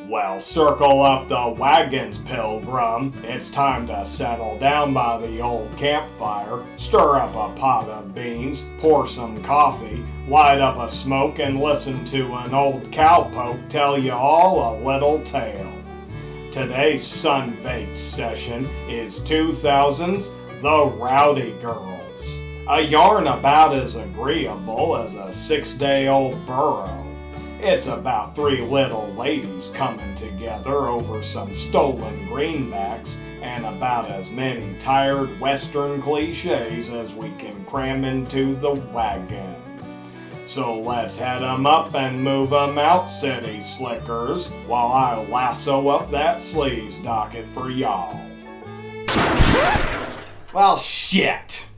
Well, circle up the wagons, pilgrim. It's time to settle down by the old campfire, stir up a pot of beans, pour some coffee, light up a smoke, and listen to an old cowpoke tell you all a little tale. Today's sun-baked session is 2000's The Rowdy Girls, a yarn about as agreeable as a 6-day-old burro. It's about 3 little ladies coming together over some stolen greenbacks and about as many tired Western cliches as we can cram into the wagon. So let's head 'em up and move 'em out, city slickers, while I lasso up that sleaze docket for y'all. Well, shit!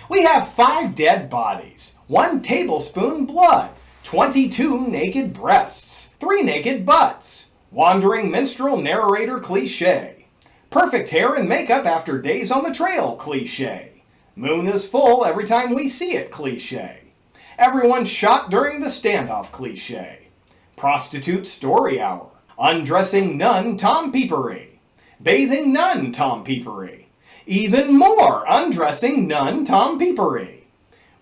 We have 5 dead bodies, 1 tablespoon blood, 22 naked breasts, 3 naked butts, wandering minstrel narrator cliche, perfect hair and makeup after days on the trail cliche, moon is full every time we see it cliche, everyone shot during the standoff cliche, prostitute story hour, undressing nun tompeepery, bathing nun tompeepery, even more undressing nun tompeepery,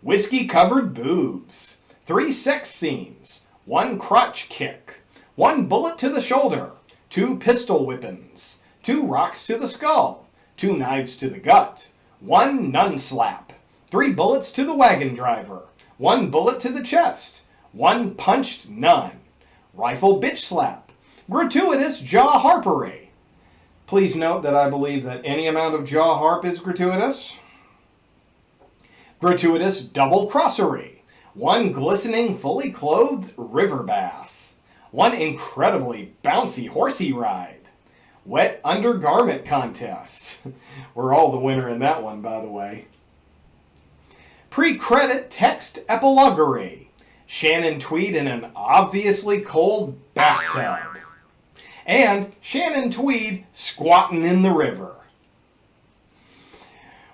whiskey covered boobs, 3 sex scenes, 1 crotch kick, 1 bullet to the shoulder, 2 pistol whippings, 2 rocks to the skull, 2 knives to the gut, 1 nun slap, 3 bullets to the wagon driver, 1 bullet to the chest, 1 punched nun, rifle bitch slap, gratuitous jaw harpery. Please note that I believe that any amount of jaw harp is gratuitous. Gratuitous double crossery. 1 glistening, fully clothed river bath. 1 incredibly bouncy horsey ride. Wet undergarment contest. We're all the winner in that one, by the way. Pre-credit text epiloguery. Shannon Tweed in an obviously cold bathtub. And Shannon Tweed squatting in the river.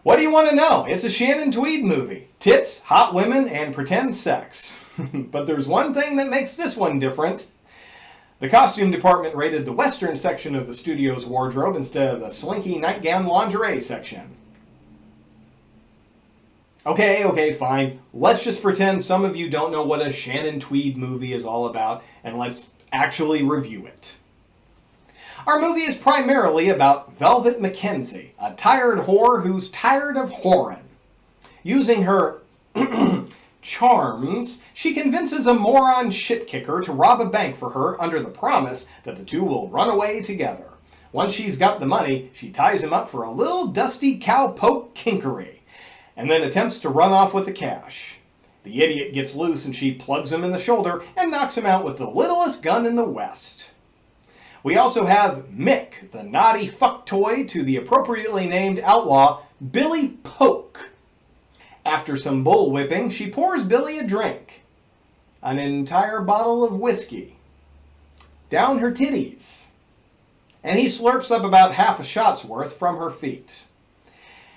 What do you want to know? It's a Shannon Tweed movie. Tits, hot women, and pretend sex. But there's one thing that makes this one different. The costume department raided the western section of the studio's wardrobe instead of the slinky nightgown lingerie section. Okay, fine. Let's just pretend some of you don't know what a Shannon Tweed movie is all about, and let's actually review it. Our movie is primarily about Velvet McKenzie, a tired whore who's tired of whoring. Using her charms, she convinces a moron shit-kicker to rob a bank for her under the promise that the two will run away together. Once she's got the money, she ties him up for a little dusty cowpoke kinkery, and then attempts to run off with the cash. The idiot gets loose and she plugs him in the shoulder and knocks him out with the littlest gun in the West. We also have Mick, the naughty fuck toy to the appropriately named outlaw, Billy Poke. After some bullwhipping, she pours Billy a drink. An entire bottle of whiskey. Down her titties. And he slurps up about half a shot's worth from her feet.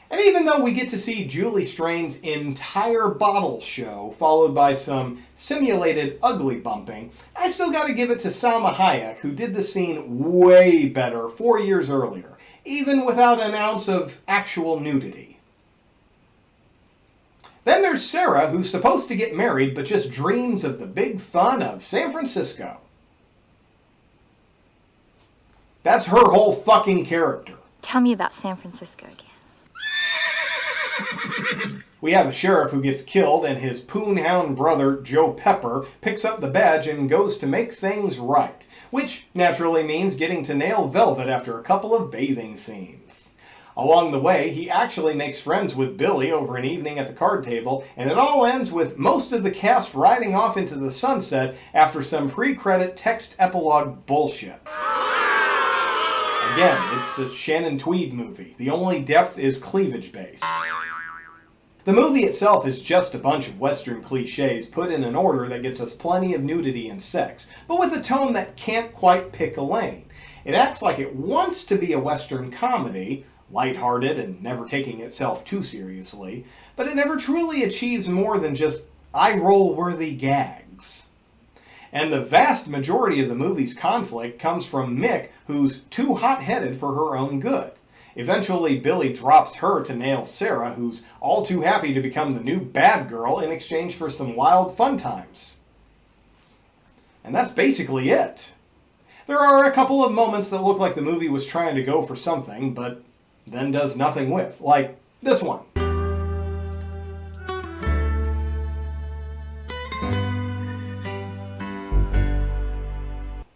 And even though we get to see Julie Strain's entire bottle show, followed by some simulated ugly bumping, I still gotta give it to Salma Hayek, who did the scene way better 4 years earlier, even without an ounce of actual nudity. Then there's Sarah, who's supposed to get married, but just dreams of the big fun of San Francisco. That's her whole fucking character. Tell me about San Francisco again. We have a sheriff who gets killed, and his poonhound brother, Joe Pepper, picks up the badge and goes to make things right, which naturally means getting to nail Velvet after a couple of bathing scenes. Along the way, he actually makes friends with Billy over an evening at the card table, and it all ends with most of the cast riding off into the sunset after some pre-credit text epilogue bullshit. Again, it's a Shannon Tweed movie. The only depth is cleavage-based. The movie itself is just a bunch of Western cliches put in an order that gets us plenty of nudity and sex, but with a tone that can't quite pick a lane. It acts like it wants to be a Western comedy, lighthearted and never taking itself too seriously, but it never truly achieves more than just eye-roll-worthy gags. And the vast majority of the movie's conflict comes from Mick, who's too hot-headed for her own good. Eventually, Billy drops her to nail Sarah, who's all too happy to become the new bad girl in exchange for some wild fun times. And that's basically it. There are a couple of moments that look like the movie was trying to go for something, but then does nothing with. Like this one.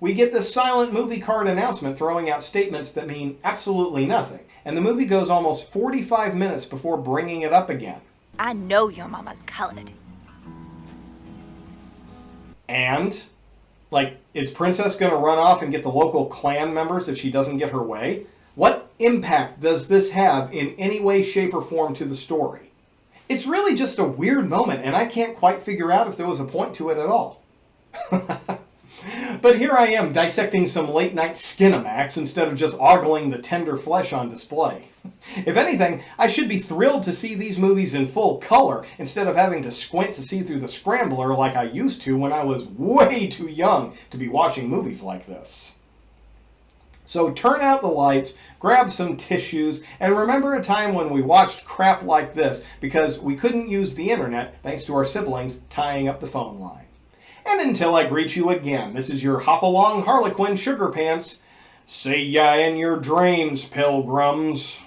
We get this silent movie card announcement throwing out statements that mean absolutely nothing. And the movie goes almost 45 minutes before bringing it up again. I know your mama's colored. And? Like, is Princess going to run off and get the local clan members if she doesn't get her way? What impact does this have in any way, shape, or form to the story? It's really just a weird moment, and I can't quite figure out if there was a point to it at all. But here I am dissecting some late-night Skinamax instead of just ogling the tender flesh on display. If anything, I should be thrilled to see these movies in full color instead of having to squint to see through the scrambler like I used to when I was way too young to be watching movies like this. So turn out the lights, grab some tissues, and remember a time when we watched crap like this because we couldn't use the internet thanks to our siblings tying up the phone line. And until I greet you again, this is your hop-along Harlequin Sugar Pants. See ya in your dreams, pilgrims.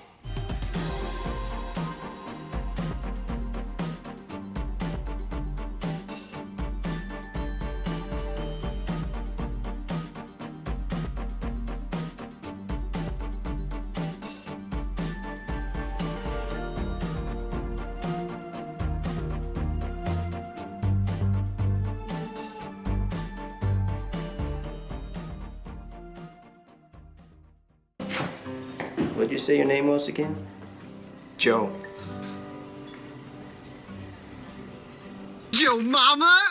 What'd you say your name was again? Joe. Yo, mama!